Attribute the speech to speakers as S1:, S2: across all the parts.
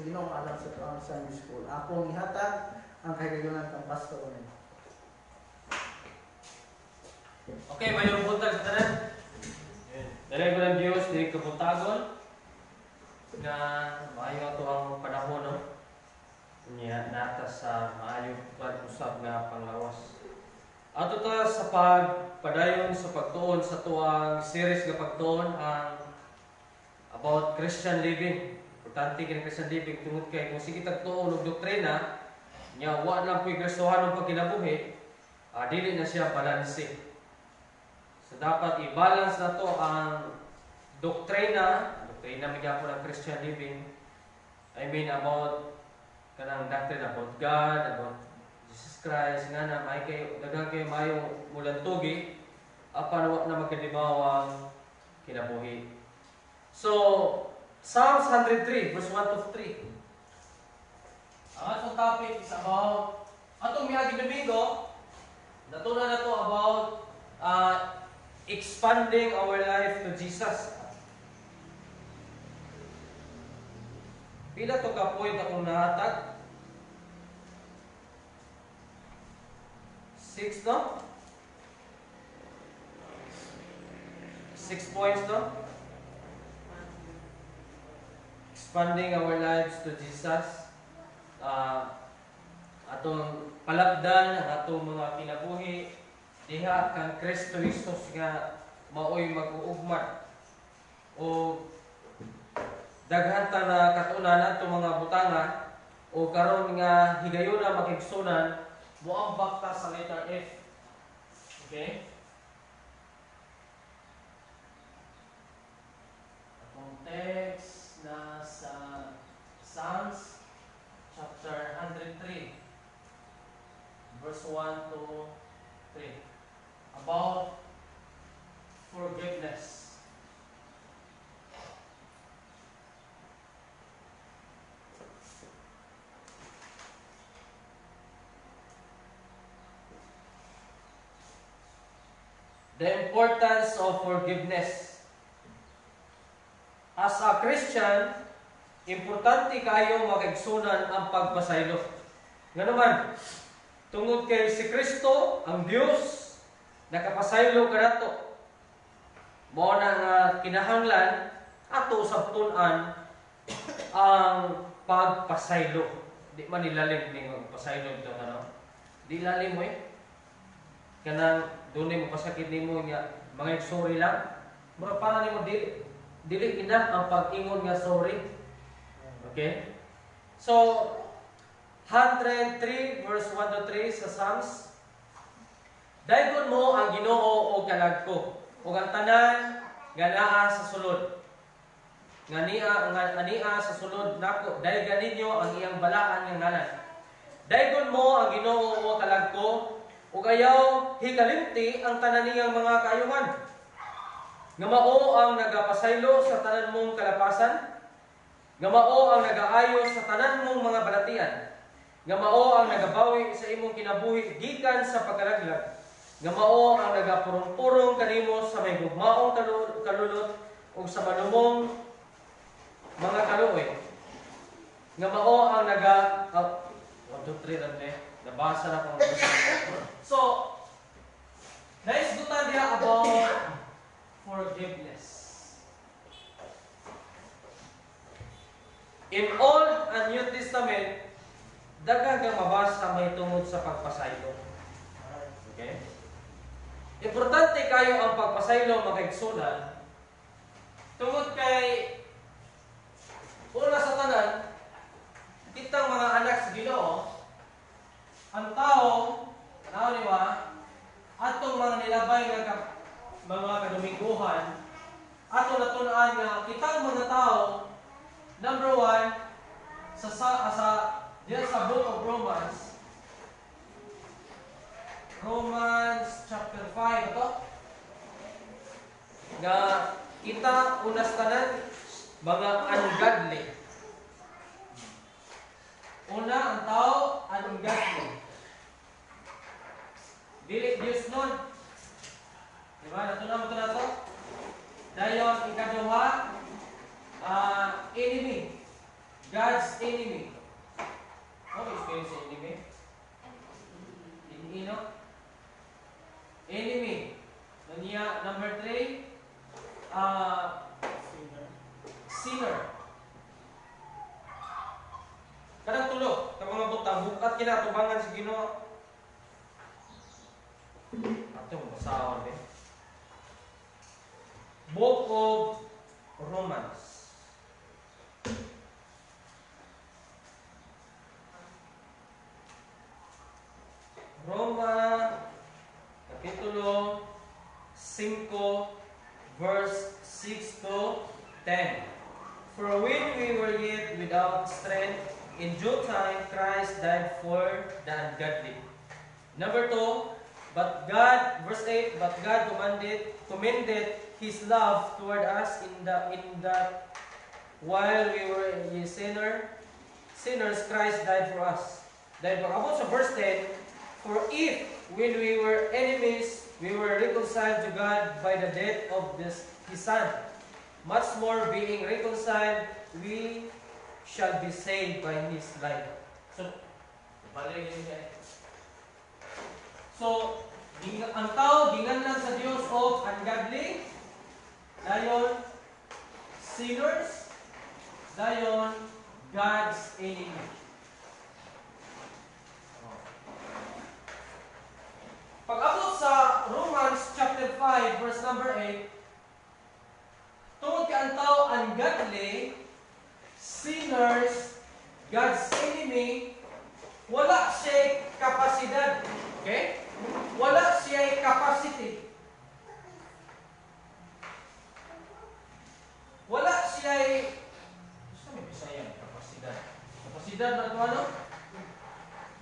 S1: sa Ginoo alam sa tuang Sunday School. Ako ang ihatag ang kahigayunan kang pastor ni.
S2: Okay, mayroong buntag sa tanan. Dali ko ng Diyos, dili kabuntagon na maayo ito ang panahon, no? Niya nata sa maayo pag-usap nga panglawas. Ato ta sa pagpadayon sa pagtuon sa tuang series nga pagtuon ang about Christian living. Importante kini Christian living tungod kay kung sige tagtuon og doktrina nya wa lang puy Kristohanong pagkinabuhi, dili na siya balanse. So dapat i-balance na to ang doktrina magyapon ang Christian living. I mean about kanang doctrine about God, about Jesus Christ, nga na may kayo, dagang kayo mayo mulang tugi, apan wa na magkadibawang kinabuhi. So, Psalms 103, verse 1 to 3. Ang atong topic is about, atong miyaging Domingo, natunan na to about expanding our life to Jesus. Pila to ka point akong nahatag? 6, no? 6 points, no? Expanding our lives to Jesus. Atong palabdan ang atong mga kinabuhi diha kang Kristo Jesus nga maoy mag-uugmad o daghan ta na katunan atong mga butanga o karon nga higayuna makigsunan moambak ta sa letter F. Okay? Atong text na sa Psalms chapter 103 verse 1 to 3 about forgiveness. The importance of forgiveness. As a Christian, importante kayo makigsunan ang pagpasaylo. Nga naman, tungod kay si Kristo, ang Diyos, nakapasaylo ka nato. Mao na nga kinahanglan ato sabtunan ang pagpasaylo. Di man nilalim ni pagpasaylo ito, ano? Di lalim mo kanang dunay mo pasakit nimo nga mga sorry lang. Mura para nimo dili ina ang pag-ingon nga sorry. Okay? So 103 verse 1 to 3 sa Psalms. Daygon mo ang Ginoo o kalagko, ug ang tanan nga naa sa sulod. Nga sa sulod nako, daygan ninyo ang iyang balaan nga ngalan. Daygon mo ang Ginoo o kalagko, ug ayaw hikalimti ang tanan niyang mga kaayuhan. Nga mao ang nagapasaylo sa tanan mong kalapasan, nga mao ang nagaayo sa tanan mong mga balatian, nga mao ang nagabawi sa imong kinabuhi gikan sa pagkalaglag, nga mao ang nagapurong-purong kanimo sa may gugmaong kalulot ug sa manumong mga kaluoy, nga mao ang 1, 2, 3 lang nabasa na kung so, naisgutan niya about forgiveness. In Old and New Testament, daghang kang mabasa may tungod sa pagpasaylo. Okay? Importante kayo ang pagpasaylo makigsunan tungod kay una sa tanan, kitang mga anak sa Ginoo, ang tao, niwa, atong mga nilabay nga mga kadominguhan, ato natunan nga kitang mga tao, number 1, diyan sa book of Romans chapter 5 ito, nga kita unas tanan mga ungodly. Una, ang tao ungodly. Dili Diyos nun. Diba? Natunan mo ito na ito. Dayon, ikaduha, enemy. God's enemy. What is God's enemy? You know? Enemy. Number 3, sinner. Kanang tulo, ka mga butang, bukat kina tubangan sa Ginoo. Atong basahon eh. Book of Romans. Roma, Kapitulo 5, verse 6 to 10. For when we were yet without strength, in due time Christ died for the ungodly. Number 2, but God, verse 8, but God commended His love toward us in that while we were sinners, Christ died for us. Dahil pag-abot sa verse 10, for if, when we were enemies, we were reconciled to God by the death of His Son, much more being reconciled, we shall be saved by His life. So, balik yun siya. So, ang tao, ginganlan sa Diyos of ungodly, dayon, sinners, dayon, God's enemy. Pag-abot sa Romans chapter 5, verse number 8, tungod ka ang tao ungodly, sinners, God's enemy, wala siya kapasidad. Okay? Wala siya capacity. Wala siya gusto mo Bisaya, kapasidad. Kapasidad na ito ano?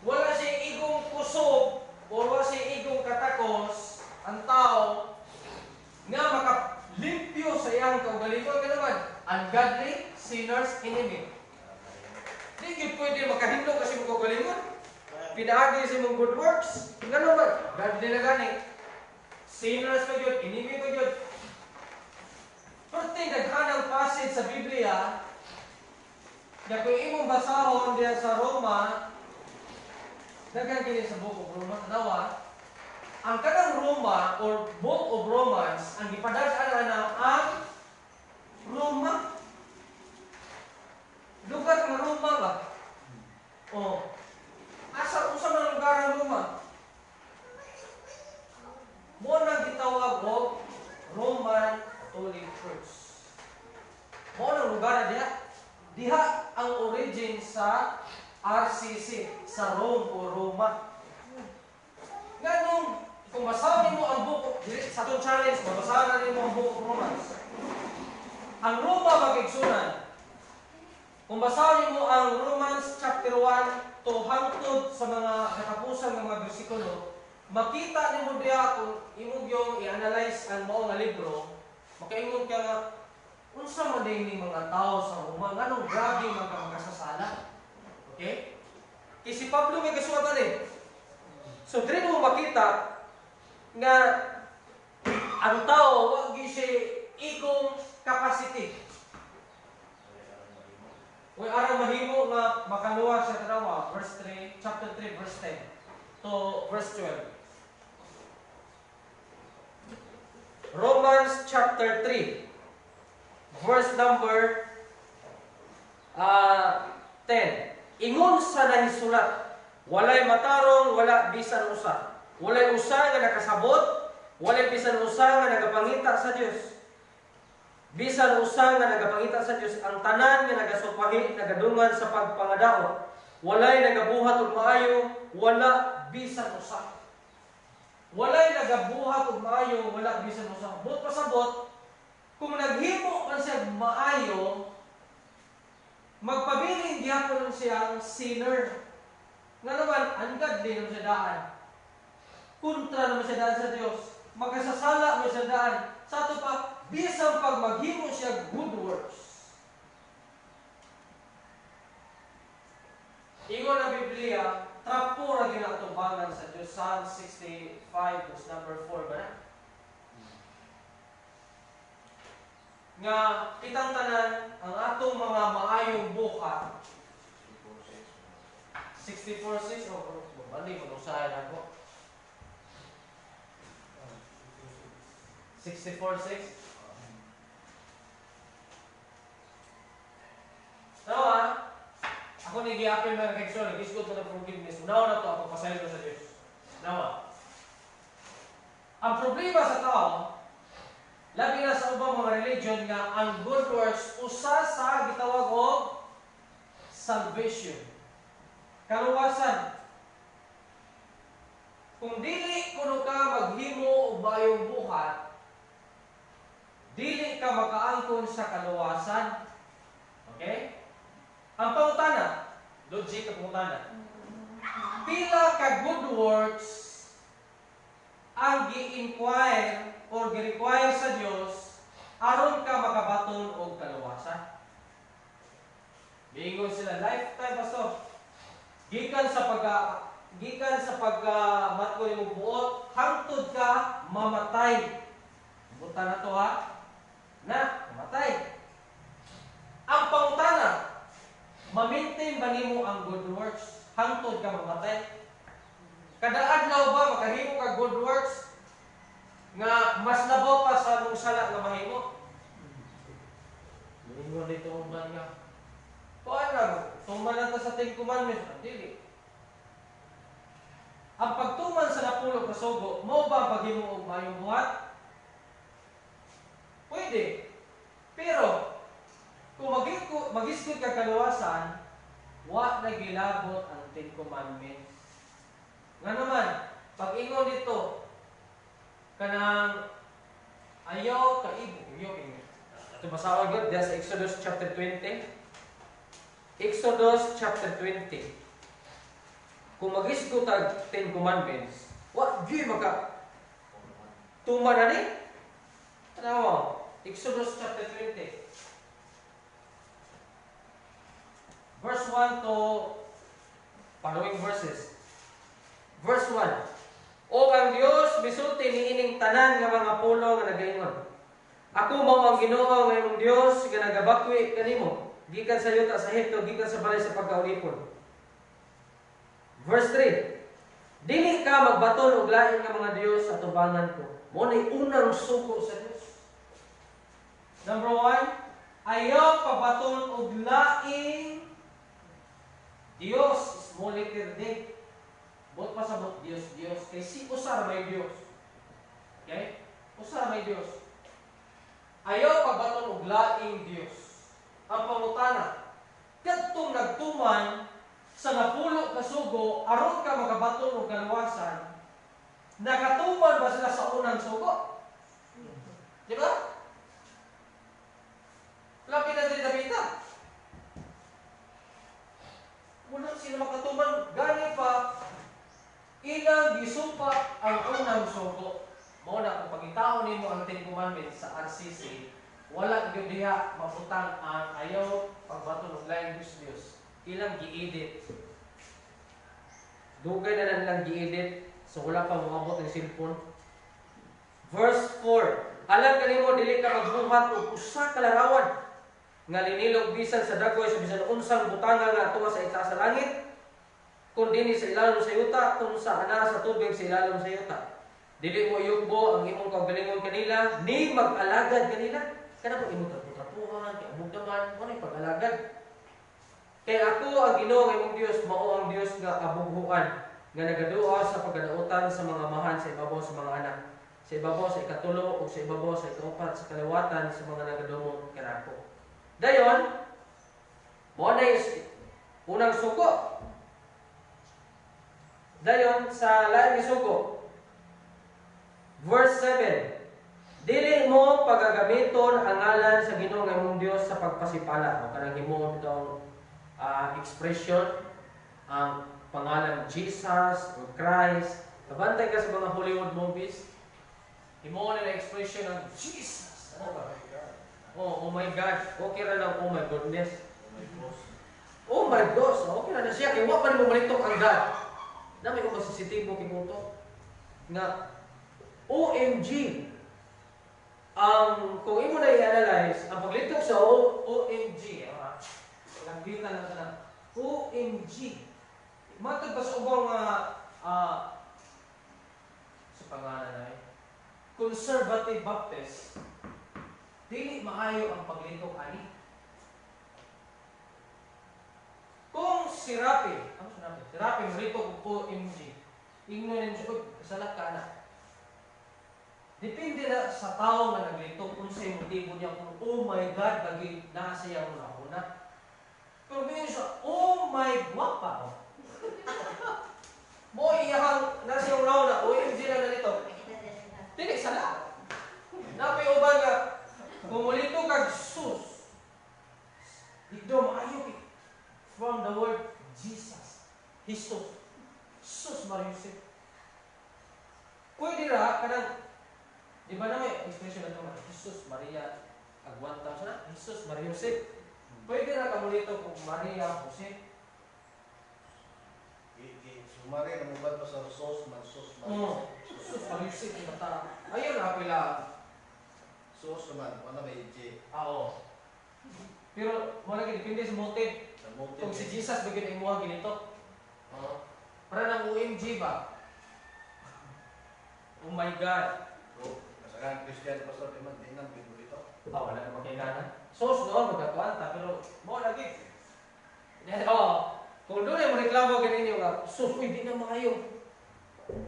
S2: Wala siya igong kusog o wala siya igong katakos ang tao nga makalimpyo sa iyang kaugalingon ka naman. Ungodly, sinners, enemy. Di yun pwede makahindog kasi mong kaugalingon. Pinaagi sa mong good works. Ganun ba? Godly na gani. Sinners pa yun, enemy pa yun. Pero naghanang passage sa Biblia na kung imong basahon diyan sa Roma, daghan kini sa Book of Romans, tanawa, ang kanang Roma or Book of Romans, ang gipadad-an na ang Roma. Lugar ng Roma ba? Oh. Asa usa man lugar ng Roma? Mo nang gitawag og Roman Catholic Church. Mo nang lugar diha. Diha ang origin sa RCC sa Rome o Roma. Nganong kung basahin mo ang book sa itong challenge, basahin mo ang Book of Romans. Ang Roma magigsunan. Kung basahin mo ang Romans chapter 1 to hangtod sa mga katapusan ng mga bersikulo, makita ni mo diya kung imong yung i-analyze ang mao nga libro, makaingon ka nga unsa man din ni mga tao sa Roma, nganong grabe man ka makasasala. Okay? Kaya si Pablo may kasuwatan eh. So, dito mo makita nga ang tao, wag siya igong capacity. Kung araw mahimo nga makaluwa sa tanawa, verse 3, chapter 3, verse 10 to verse 12. Romans chapter 3, verse number 10. Ingon sa nahisulat, walay matarong, wala bisan usa. Walay usa nga nakasabot, walay bisan usa nga nagapangita sa Dios. Bisan usa nga nagapangita sa Dios, ang tanan nga nagasupahi, nagadungan sa pagpangadaot, walay nagabuhat og maayo, wala bisan usa. Walay nagabuhat og maayo, wala bisan usa. But pasabot, kung naghimo man siya maayo, magpabiling gyapon siyang sinner. Nga naman, ungodly naman siya daan. Kontra naman siya daan sa Dios. Magkasasala naman siya daan. Sa ato pa, bisang pag maghimo siya good works. Ingon na Biblia, trapo ra ginatubangan sa Dios. Psalm 65, verse number 4 ba na? Nga kitang tanan ang atong mga maayong buhat 64.6. Oh, bali mo usahay ako. 64.6. Tawa, ako nag-i-apply mga kaigsoon, nag-isgot ko ng forgiveness. Unaw na to ako, pasaylo sa Diyos. Tawa. Ang problema sa tao, labi na sa ubang mga religion nga ang good works usa sa gitawag og salvation. Kaluwasan. Kung dili kuno ka maghimo og bayong buhat, dili ka makaangkon sa kaluwasan. Okay? Ang pangutana, logic ang pangutana. Pila ka good works ang gi-inquire or gi-require sa Dios aron ka makabaton og kaluwasan. Biingon sila lifetime pastor. Gikan sa pagmatko imong buot hangtod ka mamatay. Buta na to ha. Na mamatay. Ang pangutana, ma-maintain ba nimo ang good works hangtod ka mamatay? Kada adlaw ba makahimo ka good works nga mas labaw pa sa mong sala nga mahimo? Mingon dito man nga. Kuan lang, tuman lang ta sa 10 commandments, dili. Ang pagtuman sa napulo ka sugo, mao ba ang paghimo og mayong buhat? Pwede. Pero kung mag-isgot ka kaluwasan, wa na gilabot ang 10 commandments. Nga naman, pag ingon dito, kanang ayaw kaibo. Ito basawag yun, diya sa Exodus chapter 20. Exodus chapter 20. Kung mag-isgot ang 10 commandments, wa di maka tuma na ni? Ano mo? Exodus chapter 20. Verse 1 to following verses. Verse 1. O ang Dios misulti niining tanan nga mga pulo nga nagaingon. Ako mao ang Ginoo nga imong Dios nga nagabakwi kanimo gikan sa yuta sa Ehipto gikan sa balay sa pagkaulipon. Verse 3. Dili ka magbaton og lain nga mga Dios sa tubangan ko. Mao nay unang suko sa Dios. Number 1, ayaw pabaton og laing Dios, small letter D. Bot pa sa bot Dios. Kay si usar may Dios. Okay? Usar may Dios. Ayaw pagbaton og laing Dios. Ang pangutana, kadtong nagtuman sa napulo ka sugo aron ka magabaton og kaluwasan, nakatuman ba sila sa unang sugo? Di ba? Labi na din Davida. Wala sila makatuman. Gani pa, ilang gisumpa ang unang sugo. Mao na kung pagitaon nimo ang 10 commandments sa RCC, wala gyud diha mabutang ang ayaw pagbaton og lain Dios. Ilang gi-edit. Dugay na lang gi-edit, so wala pa moabot ang cellphone. Verse 4. Alam kanimo dili ka magbuhat og usa ka larawan nga linilog bisan sa dagoy sa bisan unsang butanga nga tuwa sa itaas sa langit, kun dinhi sa ilalom sa yuta, kun sa ana sa tubig sa ilalom sa yuta. Dili mo iugbo ang imong kaugalingon kanila, ni mag-alagad kanila. Kana po imong trapuhan, kay amugdaman, mo ni pag-alagad. Kay ako ang Ginoo nga imong Dios, mao ang Dios nga abughuan, nga nagadua sa pagkadautan sa mga amahan sa ibabaw sa mga anak, sa ibabaw sa ikatulo ug sa ibabaw sa ikaupat sa kaliwatan sa mga nagadumong kanako. Dayon, mo na unang suko. Dayon sa lain nga suko. Verse 7. Dili mo pagagamiton ang ngalan sa Ginoo nga imong Dios sa pagpasipala o kanang himo daw expression ang pangalan Jesus o Christ. Kabantay ka sa mga Hollywood movies. Himo nila expression ng Jesus. Ano ba? Oh my God. Okay ra lang, oh my goodness. Oh my gosh. Okay ra na siya. Kaya wa pa mo malitok ang God. Dami ko masisitibo kinuto. Nga, OMG. Kung imo na i-analyze, ang paglitok sa OMG, lambitan na OMG. matod pa sa ubang sa pangalan ay Conservative Baptist, dili maayo ang paglito ani. Kung si Rapi, ano si Rapi? Si Rapi rito ko OMG. Ingnon siya, kasalat ka na. Depende na sa tao na naglito kung sa motibo niya kung oh my God, lagi nasa mo na una. Pero ngayon siya, oh my guwapa. Mo iyahang nasa yung na, OMG na nalito. Dili, sala. Napiuban nga, kumulito kag sus. Dito maayo from the word Jesus. Jesus. Sus Mariusip. Pwede ra, kanang, di ba na may expression na ito, Jesus Maria Agwanta siya, Jesus Mariusip. Pwede ra kamulito kung Maria Jose.
S3: Sumari na mubad pa sa sos Mariusip.
S2: Sus Mariusip yung mata. Ayun na pila.
S3: Sos naman, wala may J.
S2: Oo. Pero mo lagi depende sa motive.
S3: Sa motive.
S2: Kung si Jesus bagay na imuha ginito. Para ng OMG ba? Oh my God.
S3: So, kasagan Christian pastor di man bigbo dito.
S2: Wala na makailangan. Sos doon magkakwanta pero mo lagi. Kung doon ay mareklamo ganin yung sos, uy, di na maayo.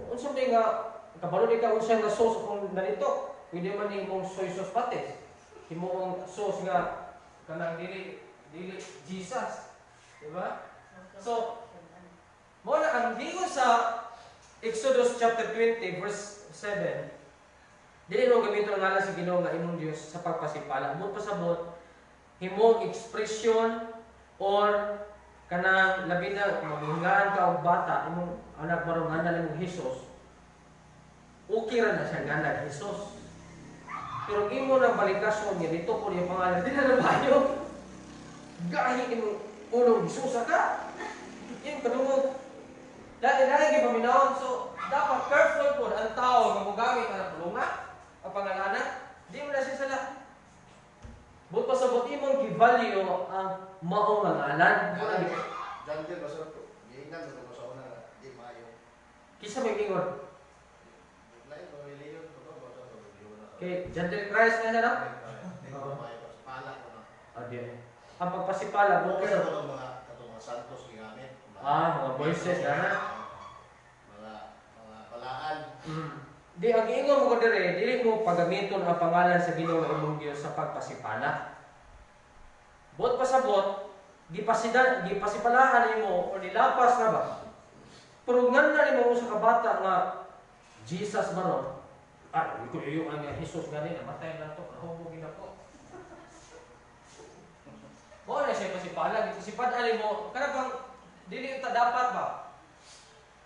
S2: Unsa may nga kabalo di ka unsa nga sos kung ganito. Pwede man ni mong soy sos pates. Himong sos nga kanang dili Jesus. Di ba? So, mo na ang gingon sa Exodus chapter 20 verse 7. Dili mo gamiton ang ngalan sa Ginoo nga imong Dios sa pagpasipala. Mo pasabot himong expression or kanang labi na maghingaan ka og bata imong anak marong ngalan imong Hesus. Okay ra na siya ngalan Hesus. Pero imo nang balikason nga dito ko yung pangalan di na nabayo. Gahi imong ulong Hesus ka. Yung kadungog dahil paminawon, so dapat careful po ang tao nga mogamit ang pulunga ang pangalanan. Di mo na siya sala. But pasabot imong gi-value ang maong ngalan.
S3: Jantil pastor ko. Giingnan ko sa una di maayo.
S2: Kisa may ingon.
S3: Lain ko reliyon ko ba sa reliyon.
S2: Okay, gentle Christ na na.
S3: Pala ko na.
S2: Adi. Ang pagpasipala mo
S3: Okay sa mga katong santos gigamit.
S2: mga voices na.
S3: Mga palaan.
S2: Di ang ingon mo ko dire, dili mo pagamiton ang pangalan sa Ginoo nga imong Dios sa pagpasipala. Bot pasabot, gipasipalaan nimo o nilapas na ba? Pero ngan na nimo sa kabata nga Jesus maron. Ko iyo ang Jesus gani namatay na to, nahubog na ko. Mo na siya pasipala, gipasipalaan mo, kana bang dili ta dapat ba?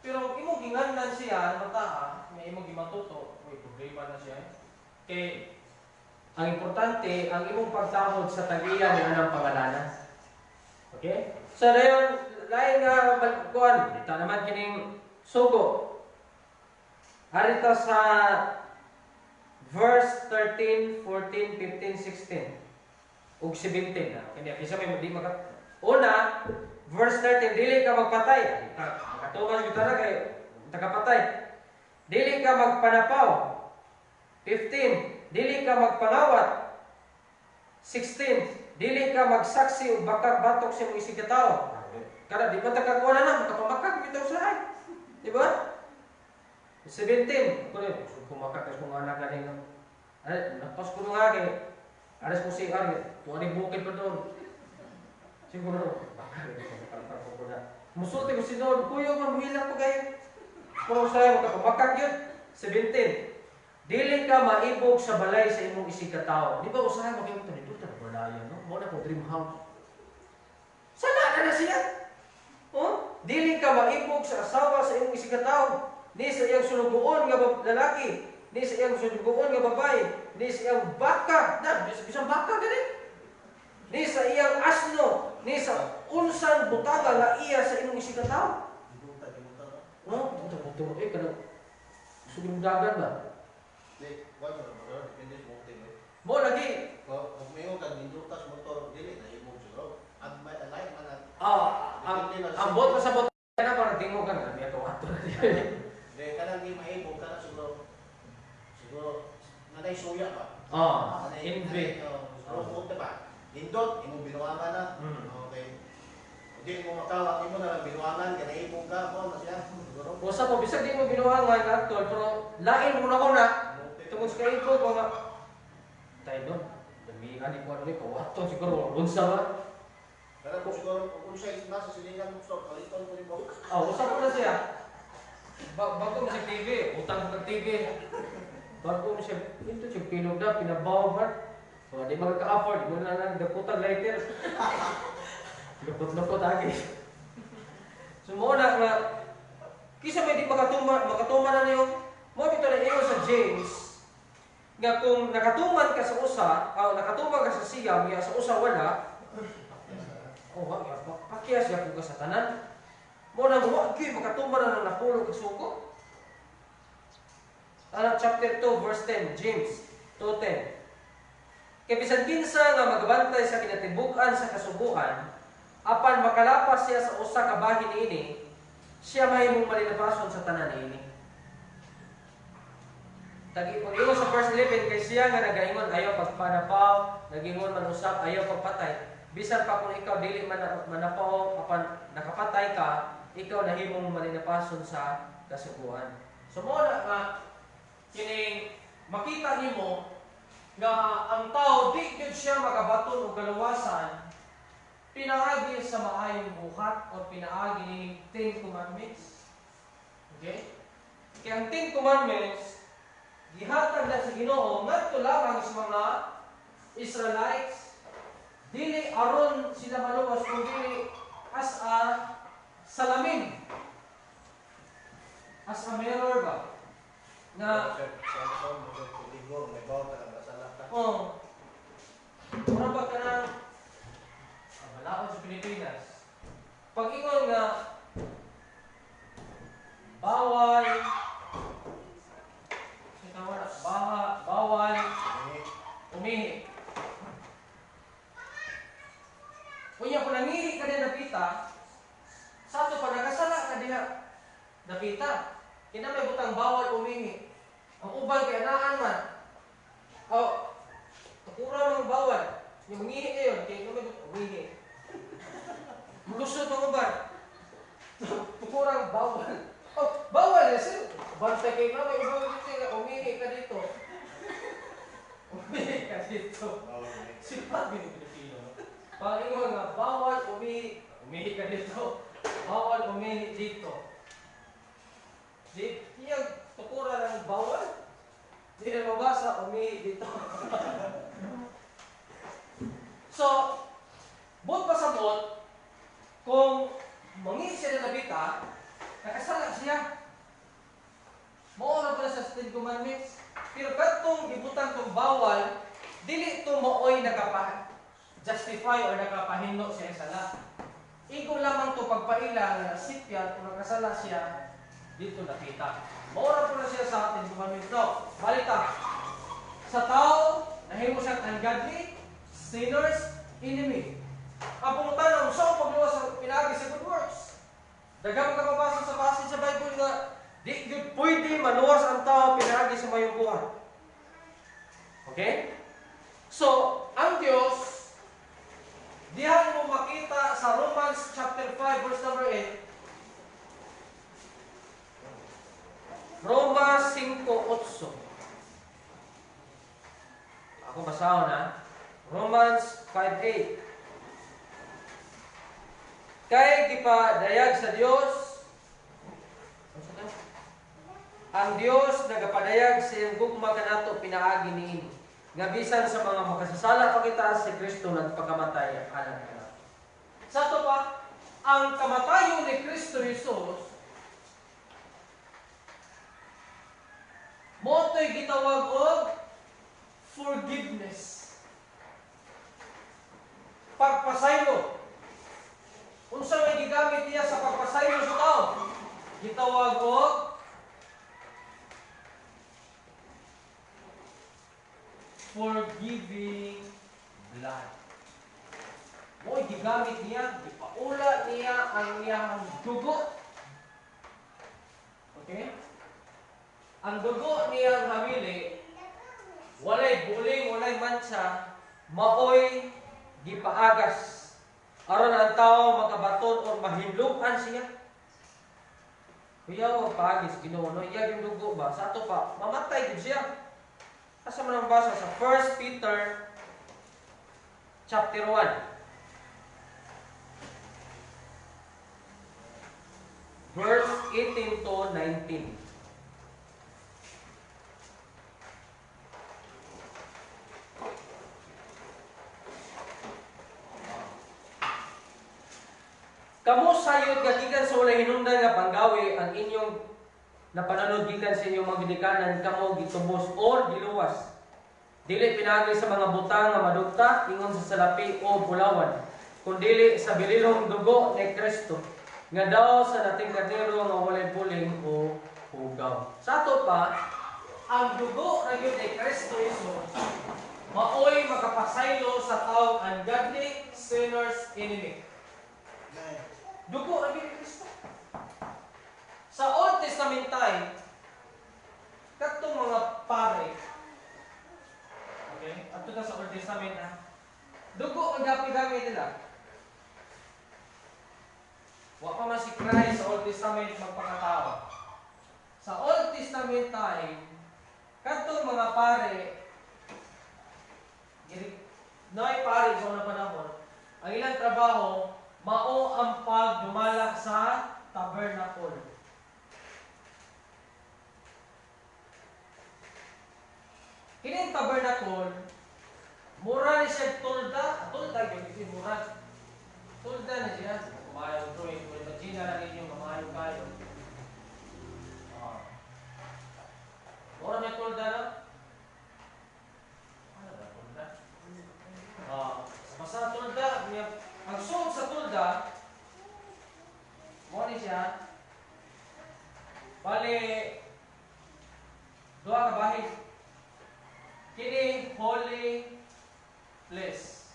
S2: Pero imo ginganlan siya mata, may imo gimatuto, may problema na siya. Kay ang importante ang imong pagtahod sa tagiya ni anang pangalanan. Okay? So dayon lain nga kuan, dito naman kining sugo. Arito sa verse 13, 14, 15, 16 ug 17 na. Kanya kisa may di maka una, verse 13, dili ka magpatay. Makatuman kita na kay tagapatay. Dili ka magpanapaw. 15, dili ka magpangawat. 16, dili ka magsaksi ug bakag batok sa mga isig tawo. Kada di man tagkakuha na makapamakag bitaw sa ay. Di ba? 17, kuno kumakak sa mga anak ganing. Ay, napas ko nga kay aras ko si Ari, tuwari bukid pa doon. Siguro, musulti ko si Lord, kuyo mamuhilang pa kayo. Kung sa'yo, makapamakag yun. 17. Dili ka maibog sa balay sa imong isig katao. Di ba usahay makikita nito? Ito na balayan, no? Muna ko dream house. Sana na siya? Oh? Dili ka maibog sa asawa sa imong isig katao. Ni sa iyang sunugoon nga lalaki. Ni sa iyang sunugoon nga babae. Ni sa iyang baka. Bisang baka gani. Ni sa iyang asno. Ni sa unsan butanga nga iya sa imong isig katao.
S3: Dibuta.
S2: No? Buto. Kanang sugong dagan ba?
S3: Di, wala mo depende sa motive.
S2: Mo lagi.
S3: Kung mayo kag dibuta sa motor dili na imong siguro. Ang may alay man
S2: Ang bot pa sa bot na para
S3: Hindi, kanang di maibog ka na siguro. Siguro, nanay suya ba?
S2: Oh,
S3: Nanay,
S2: envy.
S3: robot ba? Hindot, imong binuangan na. Okay. Hindi mo makawa, hindi mo na lang binuangan, kaya naibog ka, mo na siya. Siguro.
S2: Usa ko bisag di mo binuangan actual pero lain mo na ko na. Tungod sa kayo ko mga tayo doon. Dami ani ko ano ni kawato siguro unsa ba?
S3: Kaya kung siguro, kung siya nasa silingan mo, store, palitan ko rin mo.
S2: Usa ko na siya. Bago mo siya TV, utang ko TV. Bago mo siya, ito siya pilog na, pinabaw ba? Di magka-afford, mo na lang daputan later. Lupot-lupot lagi. So mo na nga, kisa may di makatuman na niyo, mo bito na iyo sa James, nga kung nakatuman ka sa usa, nakatuman ka sa siyam, ya sa usa wala, pakiyas ya kung ka sa tanan. Mo na mo, makatuman na ng napulo ka suko. Chapter 2, verse 10, James 2:10. Kaya bisan kinsa nga magbantay sa kinatibuk-an sa kasubuan, apan makalapas siya sa usa ka bahin niini, siya mahimong malinapason sa tanan niini. Tagi pag-ingon sa verse 11 kay siya nga nagaingon ayaw pagpanapaw, nagingon man usap ayaw pagpatay. Bisan pa kung ikaw dili man manapaw apan nakapatay ka, ikaw nahimong malinapason sa kasubuan. So mo na nga kining makita nimo nga ang tao di gyud siya magabaton og kaluwasan pinaagi sa maayong buhat o pinaagi ni Ten Commandments. Okay? Kaya ang Ten Commandments gihatag na sa Ginoo ngadto lamang sa mga Israelites dili aron sila maluwas kundi as a salamin, as a mirror ba na mura ba ka na malaon sa Pilipinas pag-ingon nga bawal umihi. Kunya kung nangihi ka din napita, sa ito pa nakasala ka diha napita. Kina may butang bawal umihi. Ang uban kay anaan man. Tukura ng bawal. Yung mangihi ngayon, kaya may butang umihi. Mulusot ang uban. Tukurang bawal. Bawal ya sir. Bantay kayo na may ubang dito. Umihi ka dito. Umihi ka dito. Sipat din yung Pilipino. Pag-ingon nga, bawal umihi. Umihi ka dito. Bawal umihi dito. Di yung tukura ng bawal. Di na mabasa, umihi dito. So, bot pa sa bot, kung mangihi siya na nabita, nakasala siya. Mauna pa na sa Ten Commandments. Pero katong gibutan tong bawal, dili ito mooy nakapa-justify o nakapahindo siya sala. Ikaw lamang to pagpaila na nasipyan kung nakasala siya, dito nakita. Maura po na siya sa Ten Commandments. No, balita. Sa tao, nahimo siyang ungodly, sinners, enemy. Ang pumunta na, saan pagluwas sa pinagi sa good works? Daghang kapabasa sa passage sa Bible nga, di yun pwede maluwas ang tao pinagi sa mayong buhay. Okay? So, ang Diyos, dihan mo makita sa Romans chapter 5 verse number 8. Romans 5:8. Ako basahon na. Romans 5:8. Kay gipadayag sa Dios ang Dios nagapadayag sa iyang gugma kanato pinaagi niini nga bisan sa mga makasasala pa kita si Kristo nagpakamatay alang kanato. Sa to pa ang kamatayon ni Kristo Jesus moto'y gitawag og forgiveness. Pagpasaylo. Unsa may gigamit niya sa pagpasaylo sa tao? Gitawag og forgiving blood. Mo'y gigamit niya, ipaula niya ang iyang dugo Okay? Ang dugo niyang hamili, walay buling, walay mancha, maoy gipaagas. Aron ang tao makabaton o mahimlukan siya. Kuya, paagis, Ginoo, no? Iya yung dugo ba? Sa ato pa, mamatay din siya. Asa man ang basa sa 1 Peter chapter 1. Verse 18 to 19. Kamu sayod nga gikan sa walay hinungdan nga panggawi ang inyong napananod gikan sa inyong mga ginikanan kamo gitubos or giluwas. Dili pinagi sa mga butang nga madugta ingon sa salapi o bulawan, kundi sa bililong dugo ni Kristo nga daw sa dating kadero nga walay buling o hugaw. Sa ato pa, ang dugo na gyud ni Kristo Jesus maoy makapasaylo sa taong ungodly, sinners, enemy. Dugo na gyud ni Kristo. Sa Old Testament time, katong mga pare, okay, ato na sa Old Testament dugo ang gamit nila. Wa pa man si Christ sa Old Testament magpakatao. Sa Old Testament time, katong mga pare, noy pare sa unang panahon, ang ilang trabaho, mao ang pagdumala sa tabernacle. Kining tabernacle, mura ni siya tulda yun, mura. Tulda na siya. Kumayo drawing, kung imagine na rin yung mamayo kayo. Mura may tulda na? Ano ba tulda? Basta tulda, ang suot sa tulda, mura ni siya, bali, duha ka bahid. Kini holy place.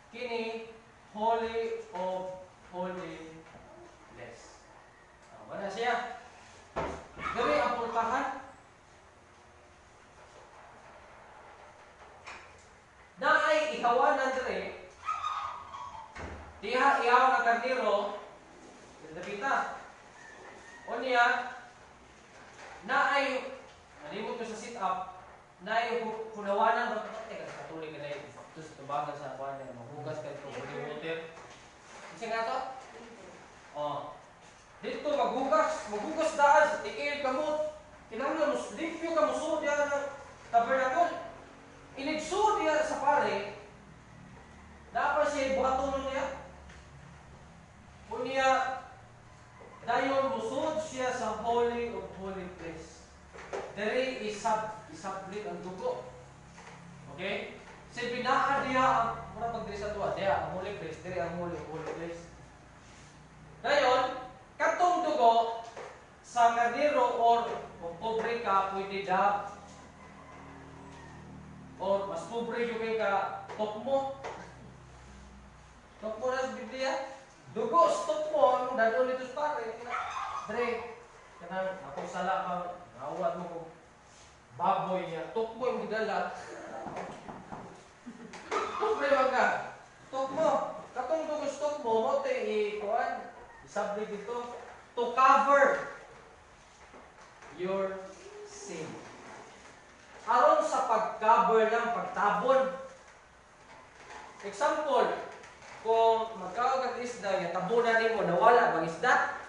S2: Kini holy of holy place. Wala siya. Gari ang pultahan. Na ay ihawanan dire. Diha ihaw na kardiro. Dapita. O niya, na ay, nalimot ko sa sit-up, na yung kunawanan ba katuloy ka na yung factors tubagan sa kuwan na maghugas ka ito body water. Kasi nga to? Dito maghugas daan sa tiil kamot. Kinahanglan mo limpyo ka musuod yan ng tabernacle. Iligsuod niya sa pare. Dapat siya buhatonon niya. Kung niya dayon musuod siya sa holy of holy place. Dere isablit ang dugo. Okay? Kasi binaan diya ang muna pagdiri sa tuwa, diya ang holy place, dere ang holy place. Dayon, katong dugo sa kardero or pobre ka, pwede dab or mas pobre yung ka tokmo. Tokmo na sa Biblia. Dugo sa tokmo, ang dadon dito sa pare. Dere, kanang akong sala ka, nawat mo ko baboy niya. Tokmo yung gidala. Tokmo yung ka. Tokmo. Katong dugo sa tokmo, mo ito i-kuhan. Isabli dito. To cover your sin. Aron sa pag-cover ng pagtabon. Example, kung magkakagat isda, tabunan mo, nawala bang isda?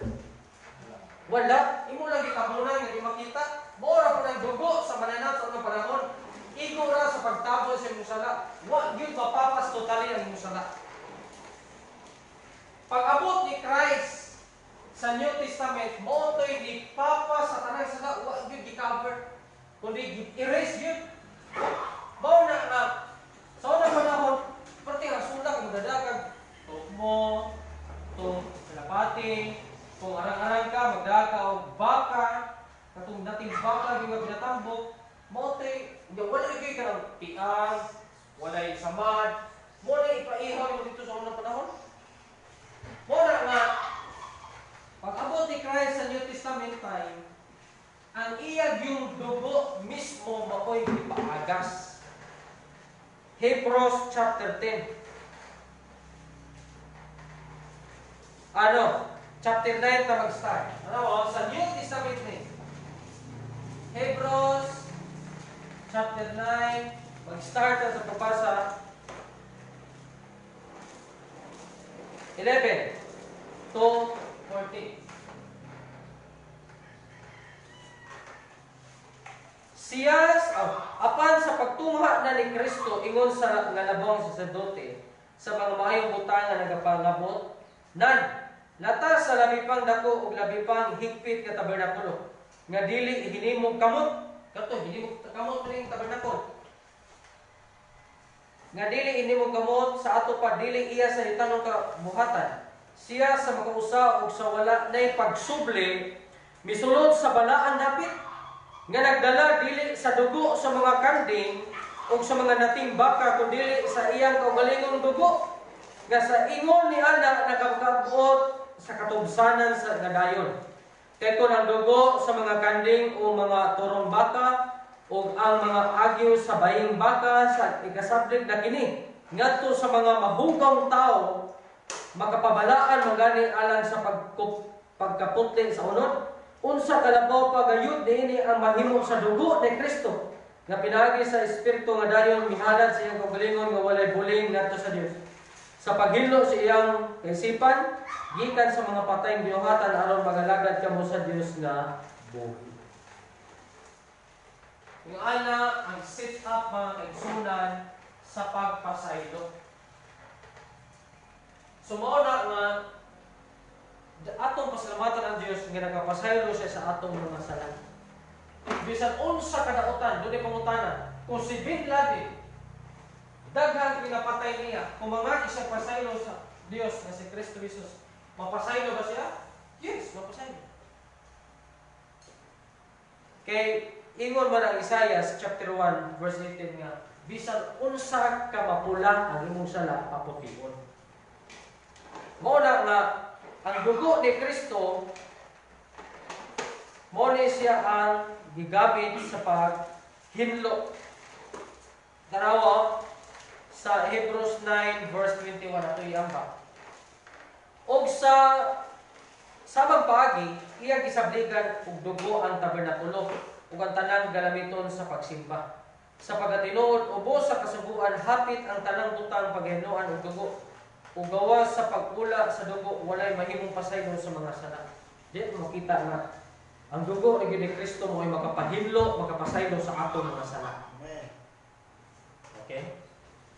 S2: Wala. Imo lang gitabunan nga di makita. Mora po ng dugo sa mananaw sa unang panahon. Igo ra sa pagtabon sa imong sala. Wa gyud mapapas totally ang imong sala. Pag-abot ni Christ sa New Testament, mo to'y gipapas sa tanang sala, wa gyud gi-cover. Kundi erase gyud. Mao na nga sa unang panahon, pati ang sula kung dadagag tukmo, tung kalapati, kung arang-arang ka, magdaka o baka, katong dating baka, yung pinatambok, mote, wala ikay ka ng tiang, wala samad, mo na ipaihaw mo dito sa unang panahon. Mo na nga, pag-abot ni Christ sa New Testament Hebrews chapter 10. Ano? Chapter 9 ta mag-start. Ano? Sa New Testament ni. Hebrews chapter 9 mag-start ta sa pagbasa. 11 to 14. Apan sa pagtungha na ni Kristo ingon sa ngalabong saserdote sa mga maayong butang nga nagapangabot nata sa labi pang dako ug labi pang higpit nga tabernakulo nga dili hinimog kamot hinimog kamot ning tabernakulo nga dili hinimog kamot sa ato pa dili iya sa hitanong kabuhatan siya sa makausa ug sa wala nay pagsubli misulod sa balaan dapit nga nagdala dili sa dugo sa mga kanding o sa mga nating baka kundi sa iyang kaugalingong dugo nga sa ingon ni ana nagakabuot sa katubsanan sa gadayon kay kun ang dugo sa mga kanding o mga turong baka o ang mga agyo sa baying baka sa ikasablig na kini ngadto sa mga mahugong tao makapabalaan magani alang sa pagkaputling sa unod unsa kalabaw pagayud dinhi ang mahimo sa dugo ni Kristo nga pinagi sa espiritu nga dayon mihalad sa iyang kaugalingon nga walay buling ngadto sa Dios sa paghilo sa iyang kaisipan gikan sa mga patayng binuhatan aron magalagad kamo sa Dios nga buhi. Yung ana ang set up mga kaigsunan sa pagpasaylo. Sumuna nga atong pasalamatan ang Dios nga nagapasaylo siya sa atong mga sala. Bisan unsa kadautan dunay pangutana kung si Bin Laden daghang pinapatay niya kung mga isang pasaylo sa Dios nga si Kristo Jesus mapasaylo ba siya? Yes, mapasaylo. Kay ingon man ang Isaiah chapter 1 verse 18 nga bisan unsa ka mapula ang imong sala papution. Mao na nga ang dugo ni Kristo mo ni siya ang gigamit sa paghinlo. Tanawa sa Hebrews 9 verse 21 ato iamba. Og sa sabang paagi iya gisabligan og dugo ang tabernakulo ug ang tanan galamiton sa pagsimba. Sa pagatinuod ubos sa kasubuan hapit ang tanang butang paghinuan og dugo. Ug gawas sa pagpula sa dugo walay mahimong pasaylo sa mga sala. Di mo kita nga ang dugo ni Kristo mo ay makapahinlo, makapasaylo sa atong mga sala.
S3: Amen.
S2: Okay?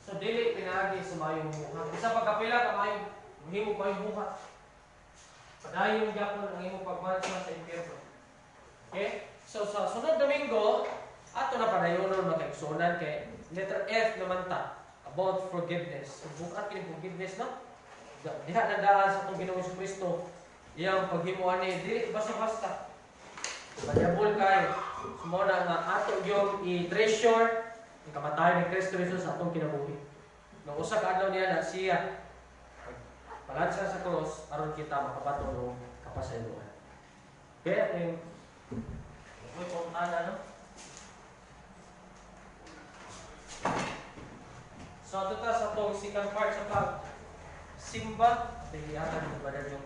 S2: So dili pinaagi sa mayong buhat. Isa pagkapila ka mayong mahimong mayong buhat. Padayon gyapon ang imong pagmarcha sa impyerno. Okay? So sa sunod Domingo ato na padayonon makaigsunan kay letter F naman ta. About forgiveness. Bukat kini forgiveness no? Diha na daan sa itong Ginoong Kristo. Iyang paghimuan ni dili basta-basta. Padyabol kay sumuna nga ato yung i-treasure ang kamatayan ni Kristo Jesus sa atong kinabuhi. Nung usa ka adlaw niya na siya palansa sa cross aron kita makabaton og kapasayloan. Kaya yung may pangana no? So, ito sa itong second part sa pag-simba. Dahil yata ng Brother Jong.